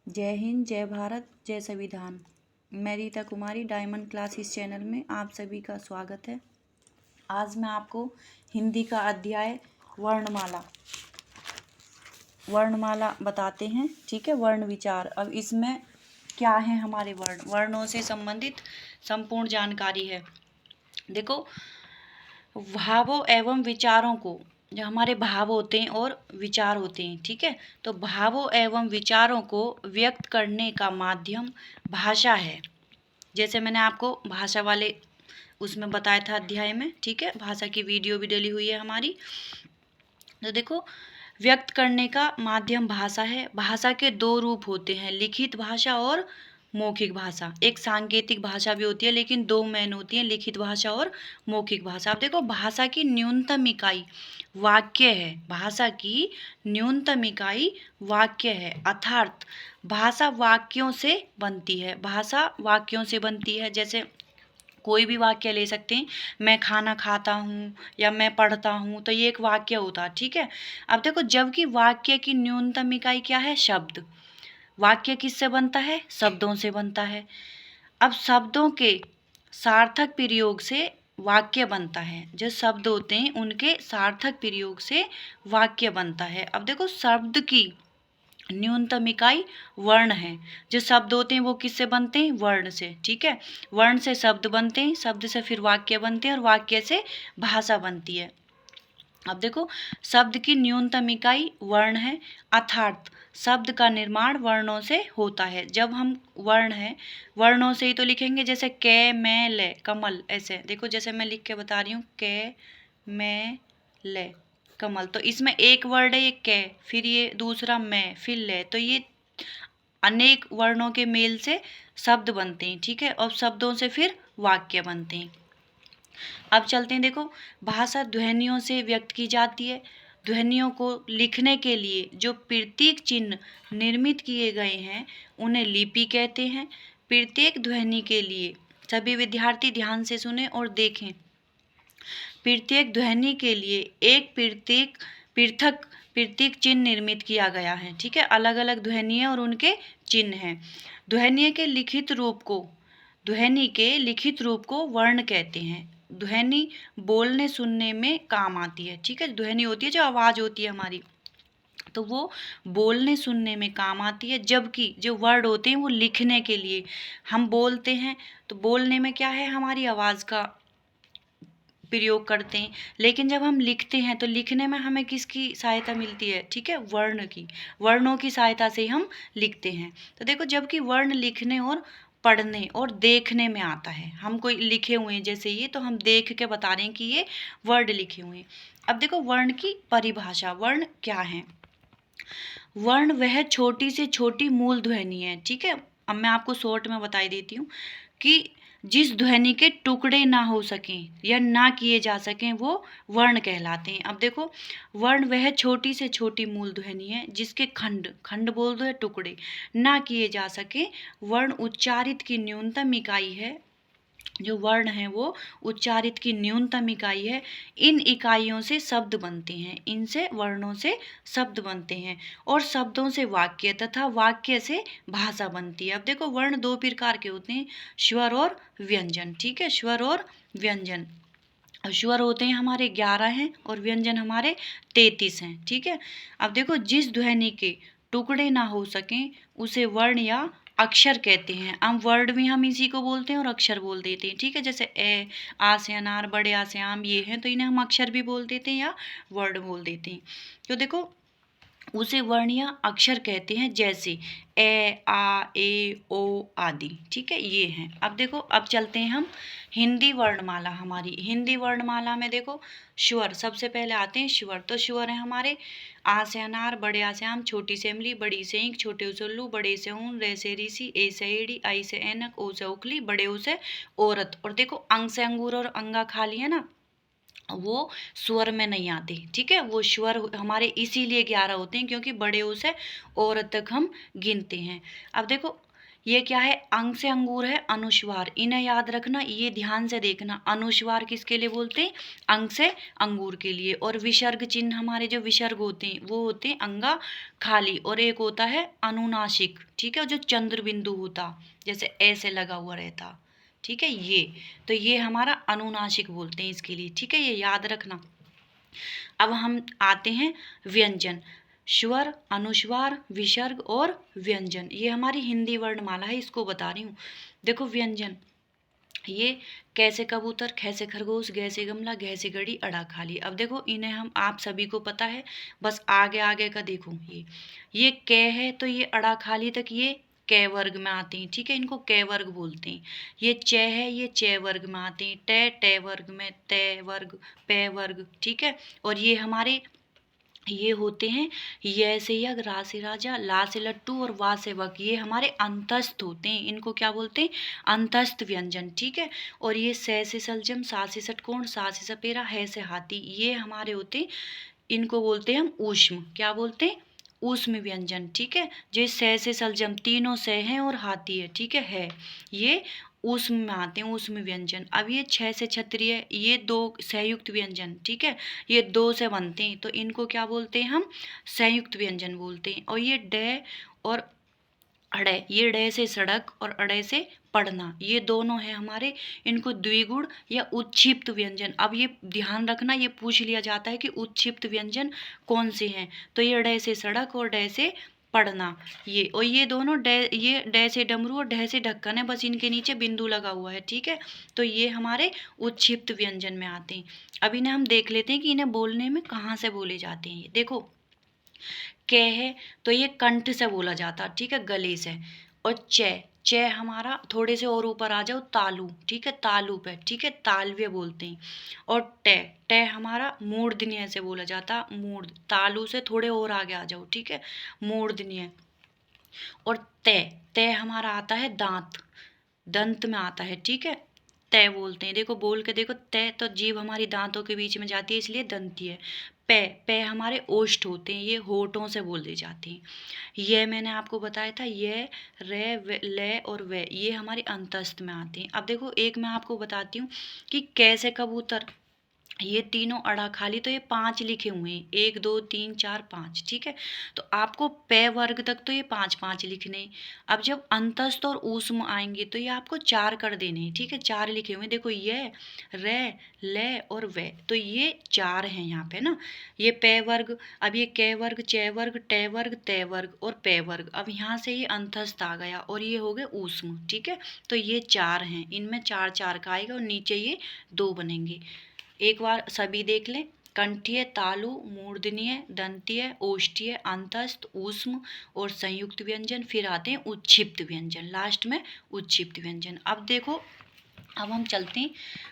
जय हिंद, जय भारत, जय संविधान। मैं Rita Kumari diamond classes channel में आप सभी का स्वागत है। आज मैं आपको हिंदी का अध्याय वर्णमाला बताते हैं। ठीक है, वर्ण विचार। अब इसमें क्या है, हमारे वर्णों से संबंधित संपूर्ण जानकारी है। देखो, भावों एवं विचारों को, जो हमारे भाव होते हैं और विचार होते हैं, ठीक है, तो भावों एवं विचारों को व्यक्त करने का माध्यम भाषा है। जैसे मैंने आपको भाषा वाले उसमें बताया था अध्याय में, ठीक है, भाषा की वीडियो भी डली हुई है हमारी। तो देखो, व्यक्त करने का माध्यम भाषा है। भाषा के दो रूप होते हैं, लिखित भाषा और मौखिक भाषा। एक सांकेतिक भाषा भी होती है, लेकिन दो मेन होती है, लिखित भाषा और मौखिक भाषा। अब देखो, भाषा की न्यूनतम इकाई वाक्य है। भाषा की न्यूनतम इकाई वाक्य है, अर्थात भाषा वाक्यों से बनती है। भाषा वाक्यों से बनती है। जैसे कोई भी वाक्य ले सकते हैं, मैं खाना खाता हूँ या मैं पढ़ता हूँ, तो ये एक वाक्य होता है, ठीक है। अब देखो, जबकि वाक्य की न्यूनतम इकाई क्या है, शब्द। वाक्य किससे बनता है, शब्दों से बनता है। अब शब्दों के सार्थक प्रयोग से वाक्य बनता है। जो शब्द होते हैं उनके सार्थक प्रयोग से वाक्य बनता है। अब देखो, शब्द की न्यूनतम इकाई वर्ण है। जो शब्द होते हैं वो किससे बनते हैं, वर्ण से, ठीक है। वर्ण से शब्द बनते हैं, शब्द से फिर वाक्य बनते हैं और वाक्य से भाषा बनती है। अब देखो, शब्द की न्यूनतम इकाई वर्ण है, अर्थात शब्द का निर्माण वर्णों से होता है। जब हम वर्ण है, वर्णों से ही तो लिखेंगे। जैसे कै, मैं, ले, कमल, ऐसे देखो, जैसे मैं लिख के बता रही हूँ, कै, मैं, ले, कमल, तो इसमें एक वर्ड है ये कै, फिर ये दूसरा मैं, फिर ले, तो ये अनेक वर्णों के मेल से शब्द बनते हैं, ठीक है, और शब्दों से फिर वाक्य बनते हैं। अब चलते हैं, देखो, भाषा ध्वनियों से व्यक्त की जाती है। ध्वनियों को लिखने के लिए जो प्रतीक चिन्ह निर्मित किए गए हैं उन्हें लिपि कहते हैं। प्रत्येक ध्वनि के लिए, सभी विद्यार्थी ध्यान से सुने और देखें, प्रत्येक ध्वनि के लिए एक पृथक प्रतीक चिन्ह निर्मित किया गया है, ठीक है। अलग अलग ध्वनि है और उनके चिन्ह हैं। ध्वनि के लिखित रूप को वर्ण कहते हैं। ध्वनि बोलने सुनने में काम आती है, ठीक है। ध्वनि होती है जो आवाज़ होती है हमारी, तो वो बोलने सुनने में काम आती है। जबकि जो वर्ड होते हैं वो लिखने के लिए, हम बोलते हैं तो बोलने में क्या है, हमारी आवाज़ का प्रयोग करते हैं। लेकिन जब हम लिखते हैं तो लिखने में हमें किसकी सहायता मिलती है, ठीक है, वर्ण की। वर्णों की सहायता से हम लिखते हैं। तो देखो, जबकि वर्ण लिखने और पढ़ने और देखने में आता है। हम कोई लिखे हुए हैं जैसे ये, तो हम देख के बता रहे हैं कि ये वर्ड लिखे हुए हैं। अब देखो, वर्ण की परिभाषा। वर्ण क्या है, वर्ण वह छोटी से छोटी मूल ध्वनि है, ठीक है। अब मैं आपको शॉर्ट में बताई देती हूँ कि जिस ध्वनि के टुकड़े ना हो सकें या ना किए जा सकें वो वर्ण कहलाते हैं। अब देखो, वर्ण वह छोटी से छोटी मूल ध्वनि है जिसके खंड खंड बोल दो या टुकड़े ना किए जा सके। वर्ण उच्चारित की न्यूनतम इकाई है। जो वर्ण है वो उच्चारित की न्यूनतम इकाई है। इन इकाइयों से शब्द बनते हैं, इनसे वर्णों से शब्द बनते हैं और शब्दों से वाक्य तथा वाक्य से भाषा बनती है। अब देखो, वर्ण दो प्रकार के होते हैं, स्वर और व्यंजन, ठीक है। स्वर और व्यंजन। स्वर होते हैं हमारे 11 हैं और व्यंजन हमारे 33 हैं, ठीक है। अब देखो, जिस ध्वनि के टुकड़े ना हो सकें उसे वर्ण या अक्षर कहते हैं। हम वर्ड भी हम इसी को बोलते हैं और अक्षर बोल देते हैं, ठीक है। जैसे ए, आ से अनार, बड़े आ से आम, ये हैं, तो इन्हें हम अक्षर भी बोल देते हैं या वर्ड बोल देते हैं। तो देखो, उसे वर्ण या अक्षर कहते हैं, जैसे ए, आ, ए, ओ आदि, ठीक है, ये हैं। अब देखो, अब चलते हैं हम हिंदी वर्णमाला। हमारी हिंदी वर्णमाला में देखो, स्वर सबसे पहले आते हैं स्वर। तो स्वर है हमारे आ से अनार, बड़े आ से आम, छोटी से इमली, बड़ी से ईंख, छोटे से उल्लू, बड़े से ऊन, रे से ऋषि, ए से एड़ी, आई से ऐनक, ओ से उखली, बड़े ओ से औरत। और देखो, अंग से अंगूर और अंगा खाली है ना, वो स्वर में नहीं आते, ठीक है। वो स्वर हमारे इसीलिए 11 होते हैं क्योंकि बड़े ओ से औरत तक हम गिनते हैं। अब देखो, ये क्या है, अंग से अंगूर है, अनुस्वार, इन्हें याद रखना, ये ध्यान से देखना। अनुस्वार किसके लिए बोलते हैं, अंग से अंगूर के लिए। और विसर्ग चिन्ह हमारे जो विसर्ग होते हैं वो होते हैं अंगा खाली, और एक होता है अनुनासिक, ठीक है, जो चंद्र बिंदु होता, जैसे ऐसे लगा हुआ रहता, ठीक है, ये तो ये हमारा अनुनासिक बोलते हैं इसके लिए, ठीक है, ये याद रखना। अब हम आते हैं व्यंजन, स्वर, अनुस्वार, विसर्ग और व्यंजन, ये हमारी हिंदी वर्णमाला है, इसको बता रही हूँ। देखो व्यंजन, ये कैसे कबूतर, खैसे खरगोश, गैसे गमला, घैसे घड़ी, अड़ा खाली। अब देखो इन्हें हम आप सभी को पता है, बस आगे आगे का देखो। ये कै है तो ये अड़ा खाली तक ये कै वर्ग में आते हैं, ठीक है, इनको कै वर्ग बोलते हैं। ये चे है, ये चे वर्ग में आते हैं, टे टे वर्ग में, ते वर्ग, पे वर्ग, ठीक है। और ये हमारे ये होते हैं य से यज्ञ, रा से राजा, ला से लट्टू और वा से वक, ये हमारे अंतस्थ होते हैं, इनको क्या बोलते हैं, अंतस्थ व्यंजन, ठीक है। और ये से सलजम, सा से षटकोण, सा से सपेरा, है से हाथी, ये हमारे होते हैं, इनको बोलते हैं हम ऊष्म, क्या बोलते हैं, ऊष्म व्यंजन, ठीक है। जो से सलजम, तीनों से हैं और हाथी है, ठीक है, ये ऊष्म में आते हैं, ऊष्म व्यंजन। अब ये छह से क्षत्रिय, ये दो संयुक्त व्यंजन, ठीक है, ये दो से बनते हैं, तो इनको क्या बोलते हैं हम, संयुक्त व्यंजन बोलते हैं। और ये डे और अड़े, ये डे से सड़क और अड़े से पढ़ना, ये दोनों हैं हमारे, इनको द्विगुण या उत्क्षिप्त व्यंजन। अब ये ध्यान रखना, ये पूछ लिया जाता है कि उत्क्षिप्त व्यंजन कौन से हैं, तो ये डे से सड़क और डे से पढ़ना, ये और ये दोनों डे, ये डे से डमरू और डे से ढक्कन है, बस इनके नीचे बिंदु लगा हुआ है, ठीक है, तो ये हमारे उत्क्षिप्त व्यंजन में आते हैं। अब इन्हें हम देख लेते हैं कि इन्हें बोलने में कहाँ से बोले जाते हैं। ये देखो कै है तो ये कंठ से बोला जाता, ठीक है, गले से। और चे हमारा थोड़े से और ऊपर आ जाओ, तालू, ठीक है, तालू पे, ठीक है, तालव्य बोलते हैं। और टे हमारा मूर्धन्य से बोला जाता, मूर्ध, तालू से थोड़े और आगे आ जाओ, ठीक है, मूर्धन्य। और ते हमारा आता है दांत, दंत में आता है, ठीक है, तय बोलते हैं। देखो बोल के देखो, तय तो जीभ हमारी दांतों के बीच में जाती है, इसलिए दंती है। पे हमारे ओष्ठ होते हैं, ये होठों से बोले जाते हैं। ये मैंने आपको बताया था, ये रे ले और वे, ये हमारे अंतस्थ में आते हैं। अब देखो एक मैं आपको बताती हूँ कि कैसे कबूतर, ये तीनों अड़ा खाली, तो ये 5 लिखे हुए हैं, 1 2 3 4 5, ठीक है, तो आपको पे वर्ग तक तो ये 5 लिखने हैं। अब जब अंतस्थ और ऊष्म आएंगे तो ये आपको 4 कर देने हैं, ठीक है, 4 लिखे हुए हैं। देखो ये रे ले और वे, तो ये 4 हैं यहाँ पे ना, ये पे वर्ग। अब ये कै वर्ग, चे वर्ग, टे वर्ग, ते वर्ग और पे वर्ग, अब यहाँ से ये अंतस्थ आ गया और ये हो गए ऊष्म, ठीक है, तो ये 4 हैं, इनमें 4 4 का आएगा और नीचे ये 2 बनेंगे। एक बार सभी देख लें, कंठीय, तालु, मूर्धन्य, दंतीय, ओष्ठीय, अंतस्थ, ऊष्म और संयुक्त व्यंजन, फिर आते हैं उत्क्षिप्त व्यंजन, लास्ट में उत्क्षिप्त व्यंजन। अब देखो, अब हम चलते हैं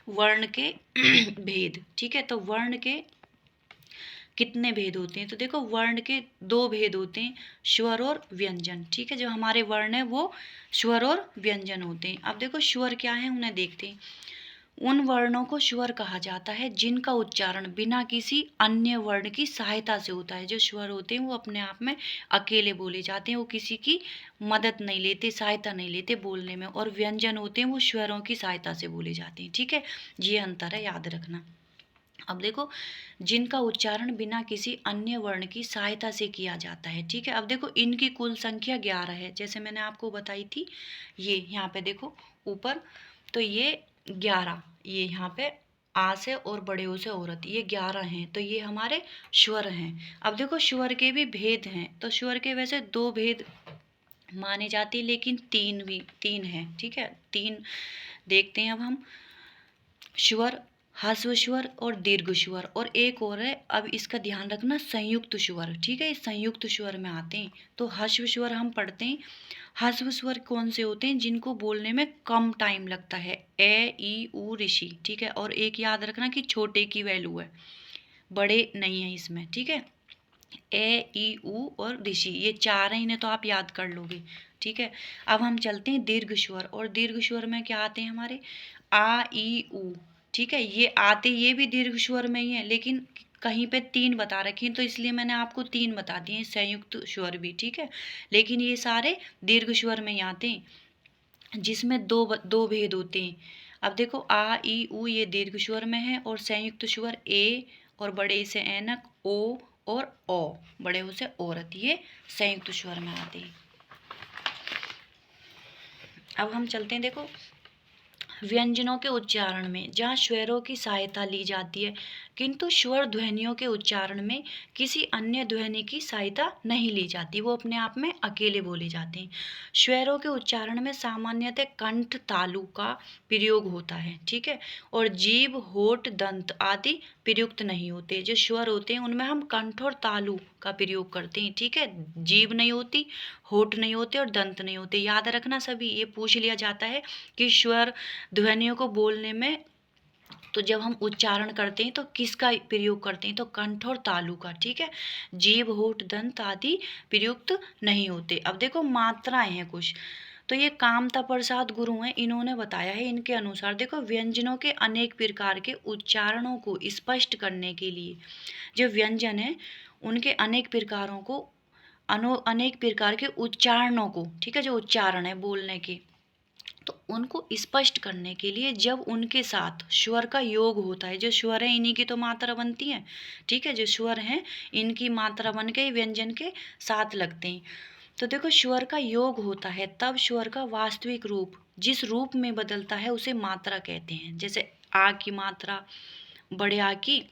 वर्ण के भेद, ठीक है, तो वर्ण के कितने भेद होते हैं, तो देखो वर्ण के 2 भेद होते हैं, स्वर और व्यंजन, ठीक है, जो हमारे वर्ण है वो स्वर और व्यंजन होते हैं। अब देखो स्वर क्या है, उन्हें देखते हैं। उन वर्णों को स्वर कहा जाता है जिनका उच्चारण बिना किसी अन्य वर्ण की सहायता से होता है। जो स्वर होते हैं वो अपने आप में अकेले बोले जाते हैं, वो किसी की मदद नहीं लेते, सहायता नहीं लेते बोलने में। और व्यंजन होते हैं वो स्वरों की सहायता से बोले जाते हैं, ठीक है, ये अंतर है, याद रखना। अब देखो, जिनका उच्चारण बिना किसी अन्य वर्ण की सहायता से किया जाता है, ठीक है। अब देखो इनकी कुल संख्या 11 है, जैसे मैंने आपको बताई थी, ये यहाँ पे देखो ऊपर, तो ये 11, ये यहाँ पे आ से और बड़े ओ से औरत, ये 11 हैं, तो ये हमारे स्वर हैं। अब देखो स्वर के भी भेद हैं, तो स्वर के वैसे 2 भेद माने जाते हैं, लेकिन 3 हैं, ठीक है, 3 देखते हैं अब हम। स्वर, ह्रस्व स्वर और दीर्घ स्वर, और एक और है, अब इसका ध्यान रखना, संयुक्त स्वर, ठीक है, संयुक्त स्वर में आते हैं। तो ह्रस्व स्वर हम पढ़ते हैं, ह्रस्व स्वर कौन से होते हैं, जिनको बोलने में कम टाइम लगता है, ए ई उ ऋषि, ठीक है, और एक याद रखना कि छोटे की वैल्यू है, बड़े नहीं है इसमें, ठीक है, ए ई उ और ऋषि, ये 4 हैं, इन्हें तो आप याद कर लोगे, ठीक है। अब हम चलते हैं दीर्घ स्वर, और दीर्घ स्वर में क्या आते हैं हमारे, आ ई उ, ठीक है, ये आते ये भी दीर्घ स्वर में ही है, लेकिन कहीं पे 3 बता रखी हैं, तो इसलिए मैंने आपको 3 बता दिए, संयुक्त स्वर भी, ठीक है, लेकिन ये सारे दीर्घ स्वर में ही आते हैं। जिसमें दो भेद होते हैं। अब देखो आ ई उ ये दीर्घ स्वर में है, और संयुक्त स्वर ए और बड़े से ऐनक ओ और ओ, बड़े ओ से औरत, ये संयुक्त स्वर में आते हैं। अब हम चलते हैं देखो व्यंजनों के उच्चारण में, जहाँ स्वरों की सहायता ली जाती है, किंतु स्वर ध्वनियों के उच्चारण में किसी अन्य ध्वनि की सहायता नहीं ली जाती, वो अपने आप में अकेले बोले जाते हैं। स्वरों के उच्चारण में सामान्यतः कंठ तालु का प्रयोग होता है, ठीक है, और जीभ होठ दंत आदि प्रयुक्त नहीं होते। जो स्वर होते हैं उनमें हम कंठ और तालु का प्रयोग करते हैं, ठीक है, जीभ नहीं होती, होठ नहीं होते और दंत नहीं होते। याद रखना सभी, ये पूछ लिया जाता है कि स्वर ध्वनियों को बोलने में तो जब हम उच्चारण करते हैं तो किसका प्रयोग करते हैं, तो कंठ और तालु का, ठीक है, जीभ होठ दंत आदि प्रयुक्त नहीं होते। अब देखो मात्राएं हैं कुछ, तो ये कामता प्रसाद गुरु हैं, इन्होंने बताया है। इनके अनुसार देखो व्यंजनों के अनेक प्रकार के उच्चारणों को स्पष्ट करने के लिए जो व्यंजन है उनके अनेक प्रकारों को अनेक प्रकार के उच्चारणों को, ठीक है, जो उच्चारण है बोलने के, तो उनको स्पष्ट करने के लिए जब उनके साथ स्वर का योग होता है, जो स्वर है इन्हीं की तो मात्रा बनती है, ठीक है, जो स्वर हैं इनकी मात्रा बन के व्यंजन के साथ लगते हैं। तो देखो स्वर का योग होता है तब स्वर का वास्तविक रूप जिस रूप में बदलता है उसे मात्रा कहते हैं। जैसे आ की मात्रा, बड़े आ की,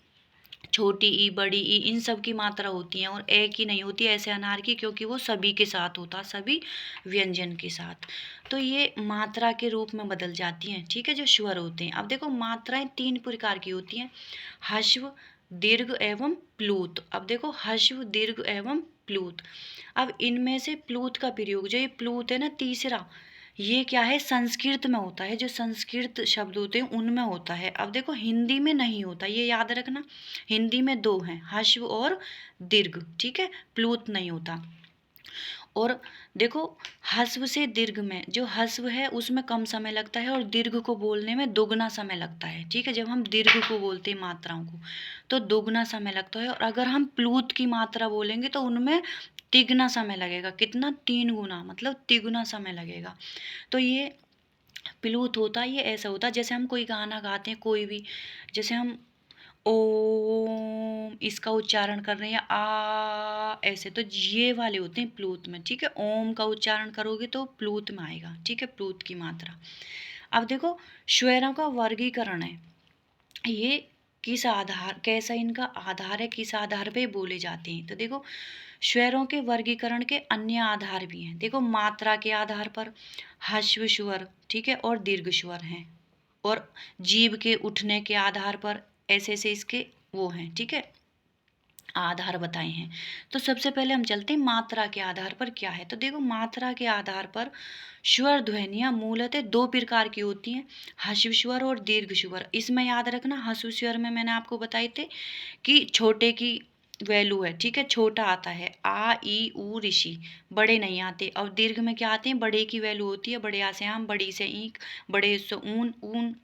छोटी ई, बड़ी ई, इन सब की मात्रा होती हैं, और ए की नहीं होती, ऐसे अनार की, क्योंकि वो सभी के साथ होता, सभी व्यंजन के साथ। तो ये मात्रा के रूप में बदल जाती हैं, ठीक है, जो स्वर होते हैं। अब देखो मात्राएं 3 प्रकार की होती हैं, ह्रस्व दीर्घ एवं प्लूत। अब देखो ह्रस्व दीर्घ एवं प्लूत। अब इनमें से प्लूत का प्रयोग, जो ये प्लूत है ना तीसरा, ये क्या है, संस्कृत में होता है, जो संस्कृत शब्द होते हैं उनमें होता है। अब देखो हिंदी में नहीं होता, ये याद रखना, हिंदी में 2 हैं, ह्रस्व और दीर्घ, ठीक है, प्लूत नहीं होता। और देखो ह्रस्व से दीर्घ में, जो ह्रस्व है उसमें कम समय लगता है और दीर्घ को बोलने में दुगना समय लगता है, ठीक है, जब हम दीर्घ को बोलते हैं मात्राओं को तो दुगना समय लगता है, और अगर हम प्लूत की मात्रा बोलेंगे तो उनमें तिगुना समय लगेगा। कितना, 3 गुना, मतलब तिगुना समय लगेगा। तो ये प्लूत होता है, ये ऐसा होता है जैसे हम कोई गाना गाते हैं, कोई भी, जैसे हम ओम इसका उच्चारण कर रहे हैं, आ ऐसे, तो ये वाले होते हैं प्लूत में, ठीक है। ओम का उच्चारण करोगे तो प्लूत में आएगा, ठीक है, प्लूत की मात्रा। अब देखो स्वरों का वर्गीकरण है, ये किस आधार, कैसा इनका आधार है, किस आधार पे बोले जाते हैं। तो देखो स्वरों के वर्गीकरण के अन्य आधार भी हैं। देखो मात्रा के आधार पर ह्रस्व स्वर, ठीक है, और दीर्घ स्वर हैं, और जीभ के उठने के आधार पर ऐसे ऐसे इसके वो हैं, ठीक है, आधार बताए हैं। तो सबसे पहले हम चलते हैं मात्रा के आधार पर क्या है। तो देखो मात्रा के आधार पर स्वर ध्वनियाँ मूलतः 2 प्रकार की होती हैं, ह्रस्व स्वर और दीर्घ स्वर। इसमें याद रखना ह्रस्व स्वर में मैंने आपको बताए थे कि छोटे की वैल्यू है, ठीक है, छोटा आता है, आ ई उ ऋषि, बड़े नहीं आते। और दीर्घ में क्या आते हैं, बड़े की वैल्यू होती है, बड़े आ से आम, बड़ी से ईंक, बड़े से ऊन, ऊन,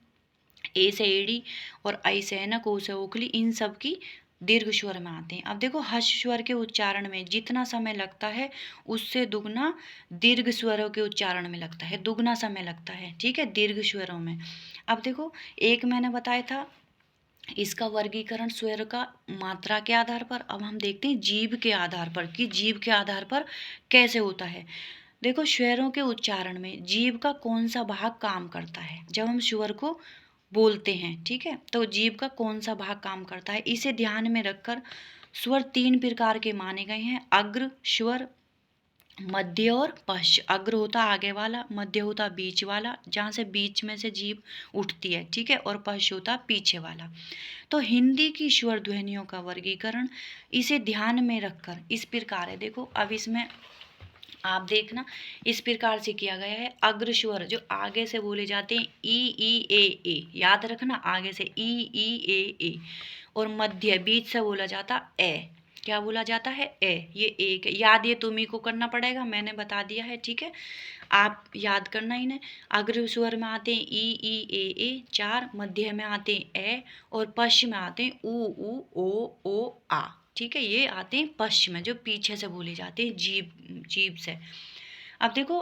ए से एड़ी, और आई से ऐनक, ओ से ओखली, इन सब की दीर्घ स्वर में आते हैं। अब देखो ह्रस्व स्वर के उच्चारण में जितना समय लगता है उससे दुगना दीर्घ स्वरों के उच्चारण में लगता है, दुगना समय लगता है, ठीक है, दीर्घ स्वरों में। अब देखो एक मैंने बताया था इसका वर्गीकरण स्वर का मात्रा के आधार पर। अब हम देखते हैं जीभ के आधार पर कि जीभ के आधार पर कैसे होता है। देखो स्वरों के उच्चारण में जीभ का कौन सा भाग काम करता है, जब हम स्वर को बोलते हैं, ठीक है, तो जीभ का कौन सा भाग काम करता है, इसे ध्यान में रखकर स्वर 3 प्रकार के माने गए हैं, अग्र स्वर, मध्य और पश्च। अग्र होता आगे वाला, मध्य होता बीच वाला, जहाँ से बीच में से जीभ उठती है, ठीक है, और पश्च होता पीछे वाला। तो हिंदी की स्वर ध्वनियों का वर्गीकरण इसे ध्यान में रखकर इस प्रकार है। देखो अब इसमें आप देखना इस प्रकार से किया गया है, अग्र स्वर जो आगे से बोले जाते हैं ई ए, याद रखना आगे से ई ए, और मध्य बीच से बोला जाता ए, क्या बोला जाता है, ए, ये एक याद, ये तुम्ही को करना पड़ेगा, मैंने बता दिया है, ठीक है, आप याद करना इन्हें। अग्र स्वर में आते हैं ई ए 4, मध्य में आते हैं ए, और पश्चिम में आते हैं उ ओ आ, ठीक है, ये आते हैं पश्चिम में, जो पीछे से बोले जाते हैं जीभ से। अब देखो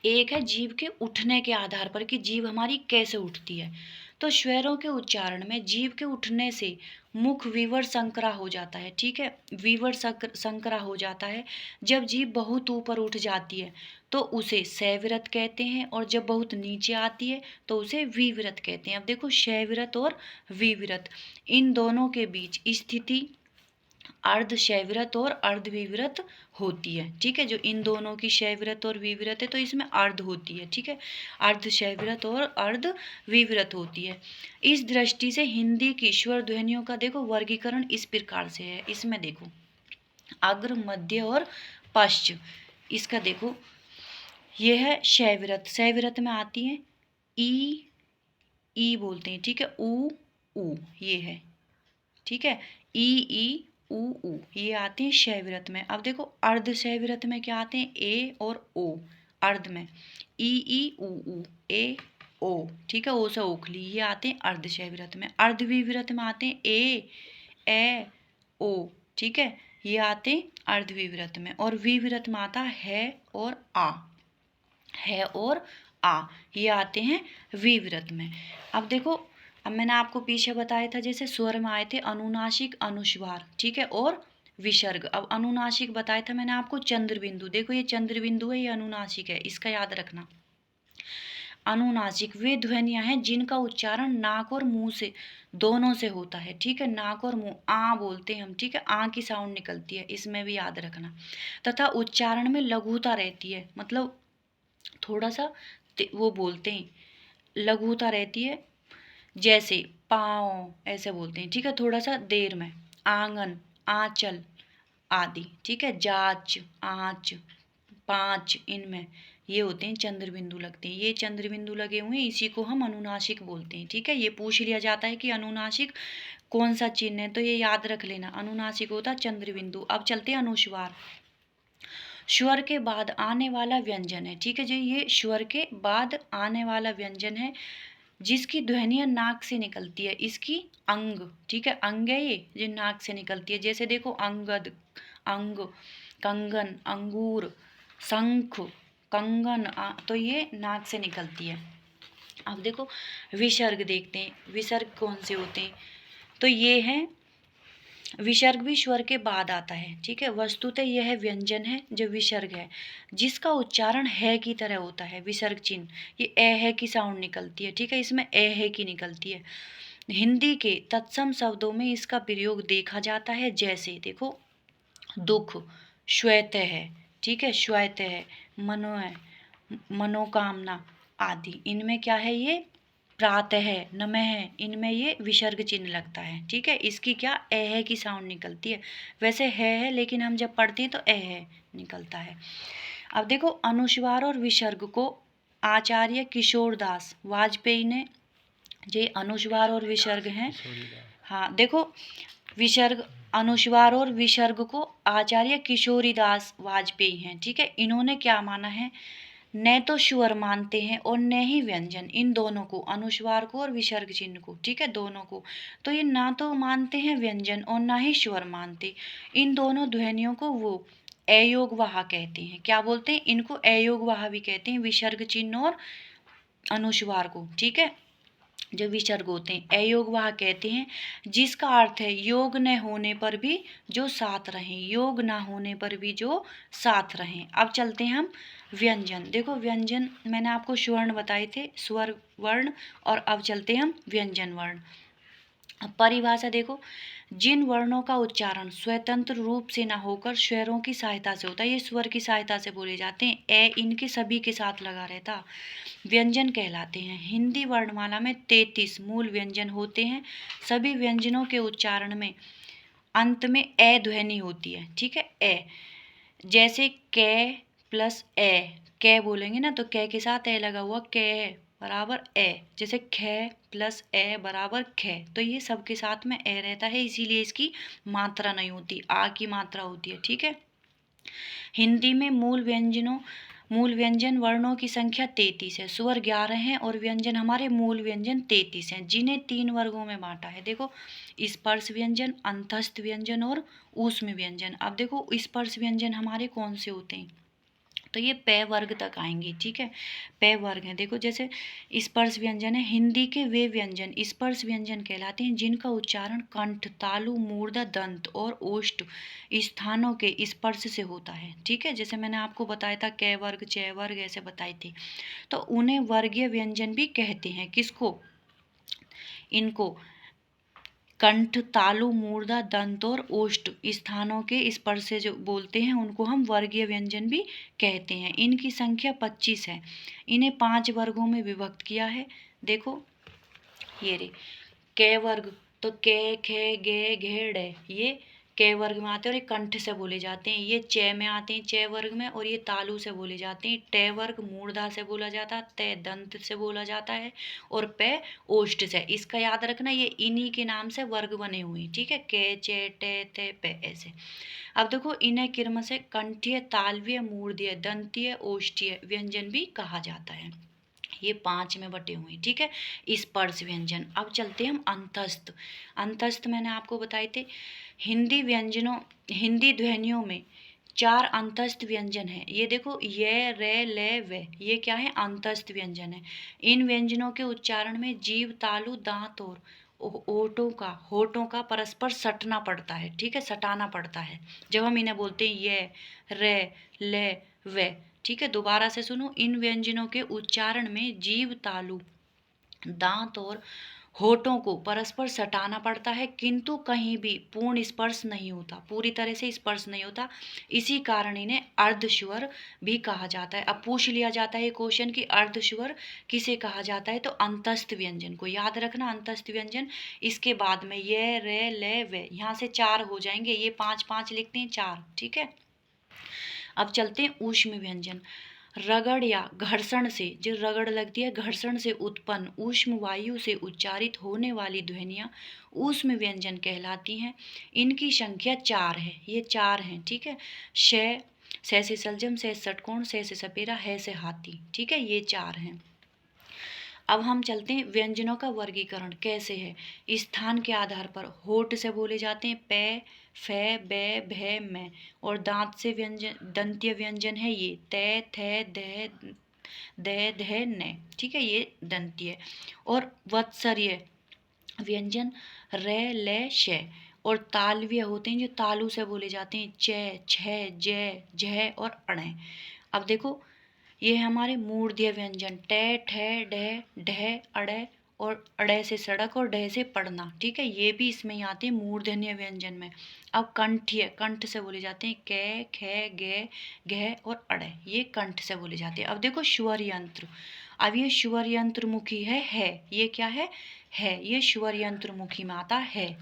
एक है जीभ के उठने के आधार पर कि जीभ हमारी कैसे उठती है। तो स्वरों के उच्चारण में जीभ के उठने से मुख विवर संकरा हो जाता है, ठीक है, विवर संकरा हो जाता है। जब जीभ बहुत ऊपर उठ जाती है तो उसे शैवरत कहते हैं, और जब बहुत नीचे आती है तो उसे विवरत कहते हैं। अब देखो शैवरत और विवरत, इन दोनों के बीच स्थिति अर्ध शैवरत और अर्ध विवरत होती है, ठीक है। जो इन दोनों की शैवरत और विवरत है तो इसमें अर्ध होती है, ठीक है, अर्ध शैवरत और अर्ध विवरत होती है। इस दृष्टि से हिंदी की स्वर ध्वनियों का देखो वर्गीकरण इस प्रकार से है। इसमें देखो अग्र, मध्य और पश्च। इसका देखो ये है शैवरत, शैवरत में आती है ई बोलते हैं, ठीक है, ऊ ये है, ठीक है, ई ऊ ये आते हैं शैवरत में। अब देखो अर्ध शैवरत में क्या आते हैं, ए और ओ, अर्ध में ई ऊ ए ओ, ठीक है, ओ से ओखली, ये आते हैं अर्ध शैवरत में। अर्ध विवरत में आते हैं ए ओ, ठीक है, ये आते हैं अर्ध विवरत में। और विवरत में आता है और आ, है और आ, ये आते हैं विवरत में। अब देखो, अब मैंने आपको पीछे बताया था जैसे स्वर में आए थे अनुनासिक, अनुस्वार, ठीक है, और विसर्ग। अब अनुनासिक बताया था मैंने आपको चंद्र बिंदु, देखो ये चंद्र बिंदु है, ये अनुनासिक है, इसका याद रखना। अनुनासिक वे ध्वनियां हैं जिनका उच्चारण नाक और मुंह से दोनों से होता है, ठीक है, नाक और मुंह, आ बोलते हैं हम, ठीक है, आ की साउंड निकलती है, इसमें भी याद रखना। तथा उच्चारण में लघुता रहती है, मतलब थोड़ा सा वो बोलते हैं, लघुता रहती है, जैसे पाँव ऐसे बोलते हैं, ठीक है, थोड़ा सा देर में। आंगन, आंचल आदि, ठीक है, जाच, आँच, पाँच, इनमें ये होते हैं चंद्र बिंदु लगते हैं। ये चंद्र बिंदु लगे हुए हैं, इसी को हम अनुनासिक बोलते हैं, ठीक है। ये पूछ लिया जाता है कि अनुनासिक कौन सा चिन्ह है, तो ये याद रख लेना, अनुनासिक होता चंद्र बिंदु। अब चलते हैं अनुस्वार। स्वर के बाद आने वाला व्यंजन है, ठीक है जी, ये स्वर के बाद आने वाला व्यंजन है जिसकी ध्वनियाँ नाक से निकलती है, इसकी अंग, ठीक है, अंग है ये जो नाक से निकलती है। जैसे देखो अंगद, अंग, कंगन, अंगूर, शंख, कंगन, तो ये नाक से निकलती है। अब देखो विसर्ग देखते हैं, विसर्ग कौन से होते हैं, तो ये है, विसर्ग भी स्वर के बाद आता है, ठीक है। वस्तुतः यह व्यंजन है जो विसर्ग है, जिसका उच्चारण है की तरह होता है, विसर्ग चिन्ह, ये ए है की साउंड निकलती है, ठीक है, इसमें ए है की निकलती है। हिंदी के तत्सम शब्दों में इसका प्रयोग देखा जाता है, जैसे देखो दुख, श्वेत है, ठीक है, श्वेत है, मनो है, मनोकामना आदि, इनमें क्या है, ये प्रातः है, नमः है, इनमें ये विसर्ग चिन्ह लगता है, ठीक है। इसकी क्या ए है की साउंड निकलती है, वैसे है लेकिन हम जब पढ़ते हैं तो ए है निकलता है। अब देखो अनुस्वार और विसर्ग को आचार्य किशोरदास वाजपेयी ने, ये अनुस्वार और विसर्ग हैं, हाँ देखो विसर्ग, अनुस्वार और विसर्ग को आचार्य किशोरीदास वाजपेयी हैं, ठीक है। इन्होंने क्या माना है, न तो स्वर मानते हैं और न ही व्यंजन, इन दोनों को, अनुस्वार को और विसर्ग चिन्ह को, ठीक है, दोनों को। तो ये ना तो मानते हैं व्यंजन और ना ही स्वर मानते, इन दोनों ध्वनियों को वो अयोगवाह कहते हैं। क्या बोलते हैं, इनको अयोगवाह भी कहते हैं, विसर्ग चिन्ह और अनुस्वार को, ठीक है, जो विसर्ग होते हैं अयोगवाह कहते हैं, जिसका अर्थ है योग न होने पर भी जो साथ रहें, योग ना होने पर भी जो साथ रहें। अब चलते हैं हम व्यंजन, देखो व्यंजन मैंने आपको स्वर्ण बताए थे, स्वर वर्ण, और अब चलते हैं हम व्यंजन वर्ण। अब परिभाषा देखो, जिन वर्णों का उच्चारण स्वतंत्र रूप से ना होकर स्वरों की सहायता से होता है, ये स्वर की सहायता से बोले जाते हैं, ए इनके सभी के साथ लगा रहता, व्यंजन कहलाते हैं। हिंदी वर्णमाला में 33 मूल व्यंजन होते हैं। सभी व्यंजनों के उच्चारण में अंत में ए ध्वनि होती है, ठीक है, ए, जैसे कै प्लस ए, कै बोलेंगे ना तो कै के साथ ए लगा हुआ, कै बराबर ए, जैसे ख प्लस ए बराबर ख, तो ये सबके साथ में ए रहता है, इसीलिए इसकी मात्रा नहीं होती, आ की मात्रा होती है, ठीक है। हिंदी में मूल व्यंजन वर्णों की संख्या 33 है, स्वर 11 हैं और व्यंजन हमारे मूल व्यंजन 33 हैं, जिन्हें 3 वर्गों में बांटा है। देखो स्पर्श व्यंजन, अंतस्थ व्यंजन और ऊष्म व्यंजन। अब देखो स्पर्श व्यंजन हमारे कौन से होते हैं, तो ये पे वर्ग तक आएंगे, ठीक है। पे वर्ग हैं, देखो जैसे स्पर्श व्यंजन है, हिंदी के वे व्यंजन स्पर्श व्यंजन कहलाते हैं जिनका उच्चारण कंठ, तालु, मूर्धा, दंत और ओष्ठ स्थानों के स्पर्श से होता है, ठीक है। जैसे मैंने आपको बताया था कै वर्ग, चे वर्ग ऐसे बताई थी, तो उन्हें वर्गीय व्यंजन भी कहते हैं। किसको? इनको कंठ, तालु, मूर्धा, दंत और ओष्ठ स्थानों के स्पर्श से जो बोलते हैं उनको हम वर्गीय व्यंजन भी कहते हैं। इनकी संख्या 25 है। इन्हें 5 वर्गों में विभक्त किया है। देखो ये रे कै वर्ग, तो कै, खे, गे, घे, डे, ये कै वर्ग में आते हैं और ये कंठ से बोले जाते हैं। ये चे में आते हैं, चे वर्ग में, और ये तालु से बोले जाते हैं। टे वर्ग मूर्धा से बोला जाता है, ते दंत से बोला जाता है, और पे ओष्ठ से। इसका याद रखना, ये इन्हीं के नाम से वर्ग बने हुए हैं, ठीक है। के, चे, टे, ते, पे ऐसे। अब देखो इन्हें क्रम से कंठीय, तालवीय, मूर्धीय, दंतीय, ओष्ठीय व्यंजन भी कहा जाता है। ये 5 में बटे हुए, ठीक है, स्पर्श व्यंजन। अब चलते हैं हम अंतस्थ। अंतस्थ मैंने आपको बताए थे, हिंदी व्यंजनों, हिंदी ध्वनियों में 4 अंतस्थ व्यंजन है। ये देखो ये, रे, ले, वे, ये क्या है? अंतस्थ व्यंजन है। इन व्यंजनों के उच्चारण में जीभ, तालु, दांत और होठों का परस्पर सटना पड़ता है, ठीक है, सटाना पड़ता है जब हम इन्हें बोलते हैं ये, रे, ले, वे, ठीक है। दोबारा से सुनो, इन व्यंजनों के उच्चारण में जीभ, तालु, दांत और होठों को परस्पर सटाना पड़ता है, किंतु कहीं भी पूर्ण स्पर्श नहीं होता, पूरी तरह से स्पर्श नहीं होता। इसी कारण इन्हें अर्धस्वर भी कहा जाता है। अब पूछ लिया जाता है क्वेश्चन कि अर्धस्वर किसे कहा जाता है, तो अंतस्थ व्यंजन को याद रखना, अंतस्थ व्यंजन। इसके बाद में ये, रे, ले, वे, यहाँ से 4 हो जाएंगे, ये 5 5 लिखते हैं 4, ठीक है। अब चलते हैं ऊष्म व्यंजन। रगड़ या घर्षण से, जो रगड़ लगती है, घर्षण से उत्पन्न ऊष्म वायु से उच्चारित होने वाली ध्वनियाँ ऊष्म व्यंजन कहलाती हैं। इनकी संख्या 4 है, ये 4 हैं, ठीक है। श से सलजम, से षटकोण, से सपेरा, है से हाथी, ठीक है, ये 4 हैं। अब हम चलते हैं व्यंजनों का वर्गीकरण कैसे है। स्थान के आधार पर होठ से बोले जाते हैं पे, फे, बे, भे, मैं, और दांत से व्यंजन, दंतीय व्यंजन है ये ते, थे, दे, दे, धे, ने, ठीक है, ये दंतीय। और वत्सर्य व्यंजन रे, ले, शे, और तालव्य होते हैं जो तालु से बोले जाते हैं चे, छे, जे, झे और अणे। अब देखो ये हमारे मूर्धन्य व्यंजन टे, ठे, डे, ढे, अड़े, और अड़े से सड़क और डे से पढ़ना, ठीक है, ये भी इसमें आते हैं मूर्धन्य व्यंजन में। अब कंठीय, कंठ से बोले जाते हैं कै, खे, गे, घे और अड़े, ये कंठ से बोले जाते हैं। अब देखो स्वर यंत्र, अब ये स्वर यंत्र मुखी है, ये क्या है? ये स्वर यंत्र मुखी में आता है।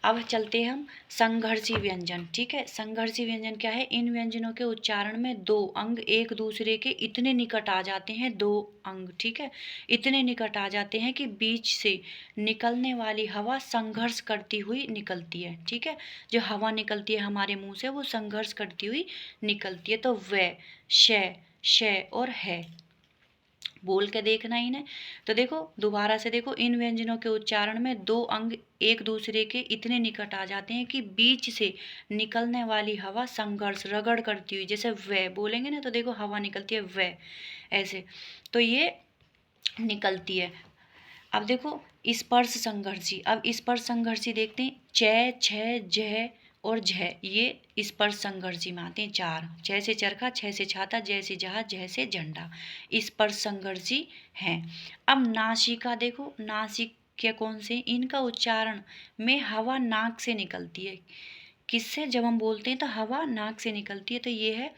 अब चलते हैं हम संघर्षी व्यंजन, ठीक है। संघर्षी व्यंजन क्या है? इन व्यंजनों के उच्चारण में 2 अंग एक दूसरे के इतने निकट आ जाते हैं, 2 अंग, ठीक है, इतने निकट आ जाते हैं कि बीच से निकलने वाली हवा संघर्ष करती हुई निकलती है, ठीक है। जो हवा निकलती है हमारे मुंह से वो संघर्ष करती हुई निकलती है। तो वे, शे और है, बोल के देखना इन्हें। तो देखो दोबारा से देखो, इन व्यंजनों के उच्चारण में 2 अंग एक दूसरे के इतने निकट आ जाते हैं कि बीच से निकलने वाली हवा संघर्ष, रगड़ करती हुई, जैसे वे बोलेंगे ना तो देखो हवा निकलती है वे ऐसे, तो ये निकलती है। अब देखो स्पर्श संघर्षी, अब स्पर्श संघर्षी देखते हैं चे, छे, जय और झ, ये स्पर्श संघर्षी में आते हैं 4। छ से चरखा, छ से छाता, जय से जहाज, झ से झंडा, स्पर्श संघर्षी हैं। अब नासिका देखो, नासिक कौन से? इनका उच्चारण में हवा नाक से निकलती है। किससे? जब हम बोलते हैं तो हवा नाक से निकलती है, तो ये है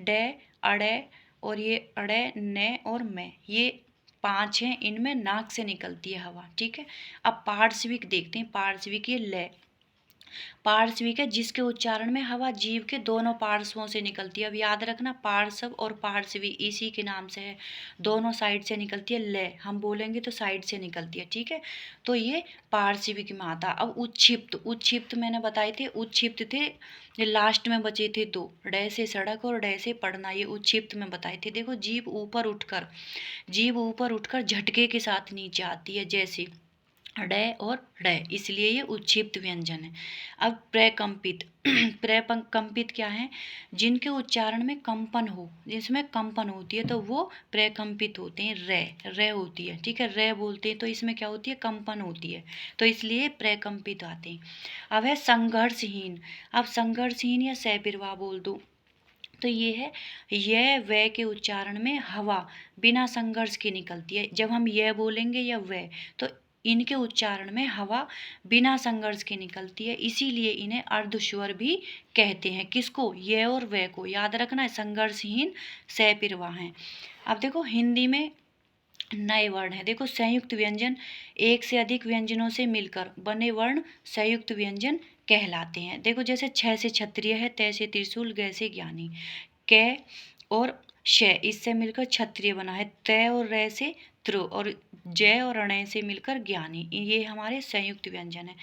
डे, अड़े, और ये अड़े, ने और मैं, ये 5 हैं, इनमें नाक से निकलती है हवा, ठीक है। अब पार्श्विक देखते हैं, पार्श्विक ये ले, पार्श्विक है जिसके उच्चारण में हवा जीव के दोनों पार्श्वों से निकलती है। अब याद रखना पार्श्व और पार्श्वी इसी के नाम से है, दोनों साइड से निकलती है। ले हम बोलेंगे तो साइड से निकलती है, ठीक है, तो ये पार्श्विक में आता। अब उच्छिप्त, उच्छिप्त मैंने बताए थे, उच्छिप्त थे लास्ट में बचे थे 2, डे से सड़क और डे से पढ़ना, ये उच्छिप्त में बताए थे। देखो जीभ ऊपर उठकर झटके के साथ नीचे आती है, जैसे ड और ड, इसलिए ये उत्क्षिप्त व्यंजन है। अब प्रकंपित प्रकंपित क्या है? जिनके उच्चारण में कंपन हो, जिसमें कंपन होती है तो वो प्रकंपित होते हैं। रे होती है, ठीक है, रे बोलते हैं तो इसमें क्या होती है? कंपन होती है, तो इसलिए प्रकंपित आते हैं। अब है संघर्षहीन। अब संघर्षहीन या सैपिरवा बोल दो तो ये है यह व के उच्चारण में हवा बिना संघर्ष के निकलती है। जब हम यह बोलेंगे या व तो इनके उच्चारण में हवा बिना संघर्ष के निकलती है, इसीलिए इन्हें अर्धस्वर भी कहते हैं। किसको? ये और वे को। याद रखना है, संघर्षहीन सैपिरवा हैं। अब देखो हिंदी में नए वर्ण है। देखो संयुक्त व्यंजन, एक से अधिक व्यंजनों से मिलकर बने वर्ण संयुक्त व्यंजन कहलाते हैं। देखो जैसे छ से क्षत्रिय है, तै से त्रिशूल, गै से ज्ञानी। कै और श इससे मिलकर क्षत्रिय बना है। तय और रै से त्र और जय और अणय से मिलकर ज्ञानी। ये हमारे संयुक्त व्यंजन है।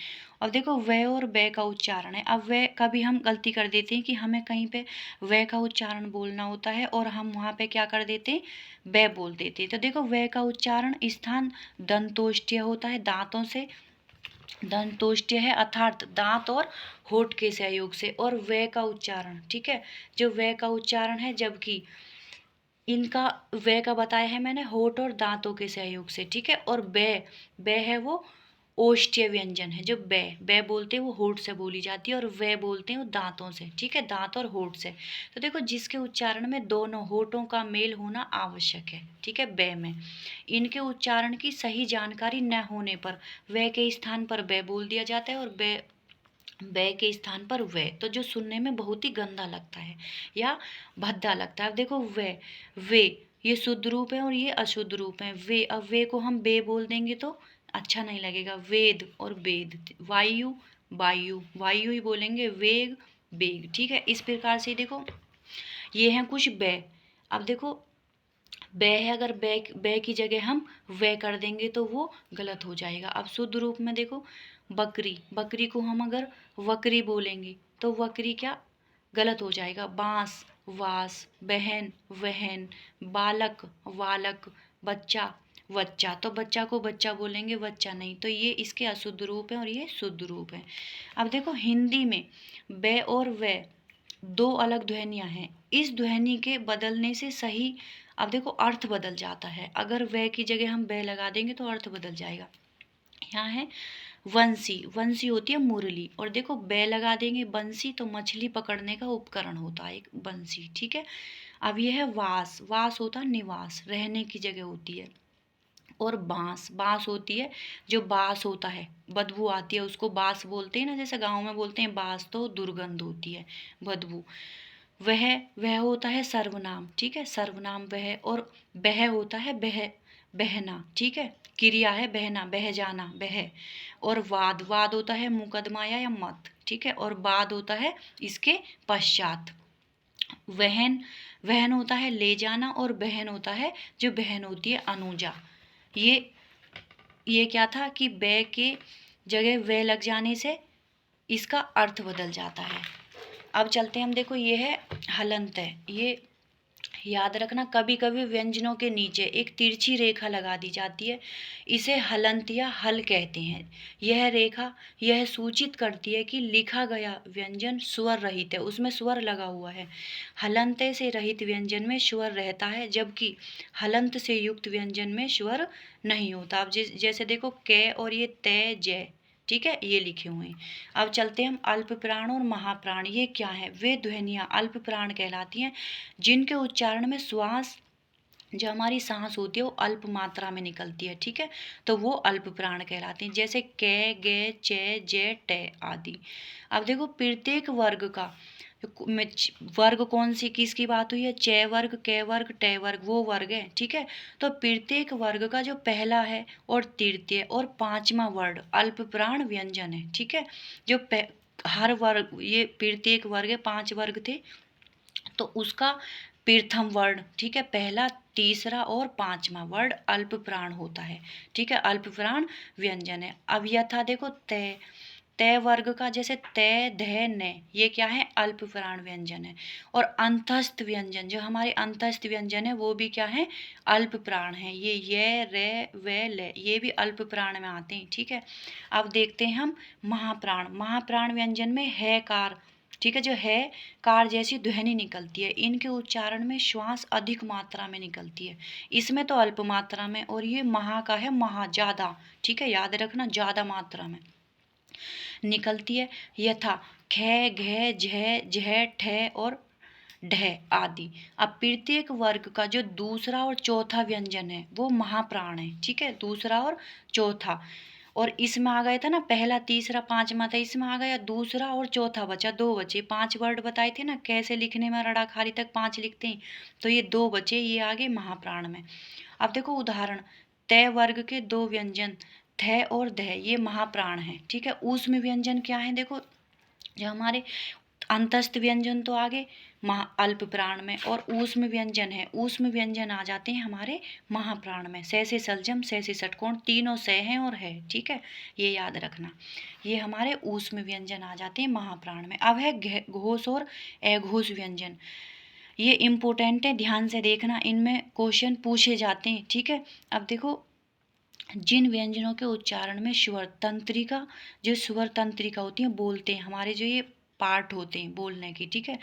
अब देखो व और बै का उच्चारण है। अब व कभी हम गलती कर देते हैं कि हमें कहीं पे व का उच्चारण बोलना होता है और हम वहाँ पे क्या कर देते हैं? ब बोल देते हैं। तो देखो व का उच्चारण स्थान दंतोष्ठ्य होता है, दांतों से दंतोष्ठ्य है अर्थात दांत और होठ के सहयोग से। और व का उच्चारण, ठीक है, जो व का उच्चारण है, जबकि इनका व का बताया है मैंने होठ और दांतों के सहयोग से, ठीक है। और ब है वो ओष्ठ्य व्यंजन है। जो ब बोलते हैं वो होठ से बोली जाती है और व बोलते हैं वो दांतों से, ठीक है, दांत और होठ से। तो देखो जिसके उच्चारण में दोनों होठों का मेल होना आवश्यक है, ठीक है, ब में। इनके उच्चारण की सही जानकारी न होने पर व के स्थान पर ब बोल दिया जाता है और ब के स्थान पर वे, तो जो सुनने में बहुत ही गंदा लगता है या भद्दा लगता है। अब देखो वे ये शुद्ध रूप है और ये अशुद्ध रूप है। वे, अब वे को हम बे बोल देंगे तो अच्छा नहीं लगेगा। वेद और वेद, वायु वायु, वायु ही बोलेंगे, वेग बेग, ठीक है। इस प्रकार से देखो ये हैं कुछ बे। अब देखो बै है, अगर बै की जगह हम वे कर देंगे तो वो गलत हो जाएगा। अब शुद्ध रूप में देखो बकरी, बकरी को हम अगर वकरी बोलेंगे तो वकरी क्या गलत हो जाएगा। बांस वास, बहन वहन, बालक वालक, बच्चा बच्चा, तो बच्चा को बच्चा बोलेंगे, बच्चा नहीं। तो ये इसके अशुद्ध रूप हैं और ये शुद्ध रूप हैं। अब देखो हिंदी में बे और वे दो अलग ध्वनियाँ हैं। इस ध्वनि के बदलने से सही, अब देखो अर्थ बदल जाता है। अगर वे की जगह हम बे लगा देंगे तो अर्थ बदल जाएगा। यहाँ है वंशी, वंशी होती है मुरली, और देखो बे लगा देंगे बंसी तो मछली पकड़ने का उपकरण होता है एक बंसी, ठीक है। अब यह है वास, वास होता है निवास, रहने की जगह होती है। और बांस, बांस होती है जो बास होता है, बदबू आती है उसको बास बोलते हैं ना, जैसे गाँव में बोलते हैं बास, तो दुर्गंध होती है, बदबू। वह होता है सर्वनाम, ठीक है, सर्वनाम वह। और बह होता है बहना, ठीक है, क्रिया है बहना, बह जाना, बह। और वाद, वाद होता है मुकदमा या मत, ठीक है। और बाद होता है इसके पश्चात। वहन, वहन होता है ले जाना, और बहन होता है जो बहन होती है अनुजा। ये क्या था कि बे के जगह वे लग जाने से इसका अर्थ बदल जाता है। अब चलते हैं हम, देखो ये है हलंत है। ये याद रखना, कभी कभी व्यंजनों के नीचे एक तिरछी रेखा लगा दी जाती है, इसे हलंत या हल कहते हैं। यह रेखा यह सूचित करती है कि लिखा गया व्यंजन स्वर रहित है, उसमें स्वर लगा हुआ है। हलंत से रहित व्यंजन में स्वर रहता है, जबकि हलंत से युक्त व्यंजन में स्वर नहीं होता। अब जैसे देखो कै और ये तय जय, ठीक है, ये लिखे हुए हैं। अब चलते हैं हम अल्प प्राण और महाप्राण, ये क्या है? वे ध्वनियाँ अल्प प्राण कहलाती हैं जिनके उच्चारण में श्वास, जो हमारी सांस होती है वो अल्प मात्रा में निकलती है, ठीक है, तो वो अल्प प्राण कहलाते हैं। जैसे कै गे चे जे टे आदि। अब देखो प्रत्येक वर्ग का वर्ग कौन सी किसकी बात हुई है? च वर्ग, कै वर्ग, टे वर्ग, वो वर्ग है, ठीक है। तो प्रत्येक वर्ग का जो पहला है और तृतीय और पांचवा वर्ण अल्प प्राण व्यंजन है, ठीक है। जो हर वर्ग, ये प्रत्येक वर्ग है, 5 वर्ग थे, तो उसका प्रथम वर्ण, ठीक है, पहला तीसरा और पांचवा वर्ण अल्प प्राण होता है, ठीक है, अल्प प्राण व्यंजन है। अब यह था देखो तय, तय वर्ग का जैसे तय ध न, ये क्या है, अल्प प्राण व्यंजन है। और अंतस्थ व्यंजन, जो हमारे अंतस्थ व्यंजन है वो भी क्या है, अल्प प्राण है। ये रे वे ले, ये भी अल्प प्राण में आते हैं, ठीक है। अब देखते हैं हम महाप्राण। महाप्राण व्यंजन में है कार, ठीक है, जो है कार जैसी ध्वनि निकलती है। इनके उच्चारण में श्वास अधिक मात्रा में निकलती है, इसमें तो अल्प मात्रा में। और ये महा का है, महा ज्यादा, ठीक है, याद रखना, ज्यादा मात्रा में निकलती है। यथा ख घ झ झ ठ और ढ आदि। अब प्रत्येक वर्ग का जो दूसरा और चौथा व्यंजन है वो महाप्राण है, ठीक है, दूसरा और चौथा। और इसमें आ गया था ना, पहला तीसरा पांचवा था, इसमें आ गया दूसरा और चौथा, बचा दो बचे। 5 वर्ड बताए थे ना कैसे लिखने में, रड़ा खाली तक 5 लिखते हैं, तो ये 2 बचे, ये आगे महाप्राण में। अब देखो उदाहरण, तय वर्ग के 2 व्यंजन थ और ध, ये महाप्राण है, ठीक है। ऊष्म व्यंजन क्या है, देखो जो हमारे अंतस्थ व्यंजन तो आगे अल्प प्राण में, और ऊष्म व्यंजन है, ऊष्म व्यंजन आ जाते हैं हमारे महाप्राण में। स से सलजम, स से षटकोण, तीनों स हैं और है, ठीक है, ये याद रखना। ये हमारे ऊष्म व्यंजन आ जाते हैं महाप्राण में। अब है घोष और अघोष व्यंजन, ये इम्पोर्टेंट है, ध्यान से देखना, इनमें क्वेश्चन पूछे जाते हैं, ठीक है। अब देखो, जिन व्यंजनों के उच्चारण में स्वर तंत्रिका, जो स्वर तंत्रिका होती है, बोलते हैं हमारे जो ये पार्ट होते हैं बोलने की, ठीक है,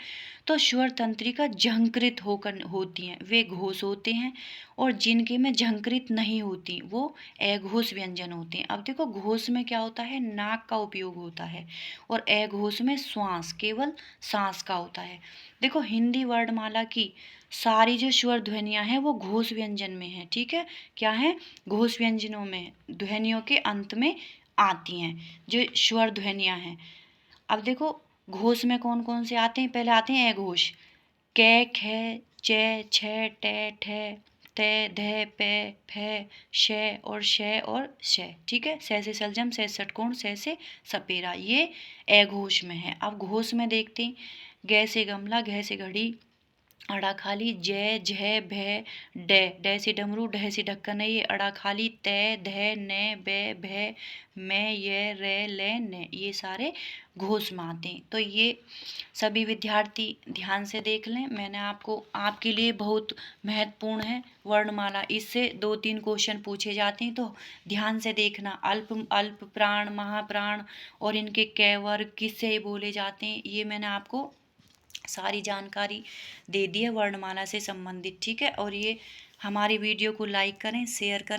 तो स्वर तंत्रिका झंकृत होकर होती हैं, वे घोष होते हैं। और जिनके में झंकृत नहीं होती वो अघोष व्यंजन होते हैं। अब देखो, घोष में क्या होता है, नाक का उपयोग होता है, और अघोष में श्वास, केवल सांस का होता है। देखो, हिंदी वर्णमाला की सारी जो स्वर ध्वनियाँ हैं वो घोष व्यंजन में है, ठीक है, क्या है, घोष व्यंजनों में, ध्वनियों के अंत में आती हैं जो स्वर ध्वनियाँ हैं। अब देखो, घोष में कौन कौन से आते हैं, पहले आते हैं अघोष, क ख च छ ट ठ त ध प फ श और श और श, ठीक है, स से सलजम, स से षटकोण, स से सपेरा, ये अघोष में है। अब घोष में देखते हैं, ग से गमला, घ से घड़ी, अड़ा खाली, जय झ भय ड, ड से डमरू, ढ से ढक्कन, ये अड़ा खाली, तय ध न ब भ मैं ये रे ले न, ये सारे घोष में आते हैं। तो ये सभी विद्यार्थी ध्यान से देख लें, मैंने आपको, आपके लिए बहुत महत्वपूर्ण है वर्णमाला, इससे 2-3 क्वेश्चन पूछे जाते हैं, तो ध्यान से देखना। अल्प प्राण, महाप्राण और इनके कै वर्ग किससे बोले जाते हैं, ये मैंने आपको सारी जानकारी दे दी है वर्णमाला से संबंधित, ठीक है। और ये हमारी वीडियो को लाइक करें, शेयर करें।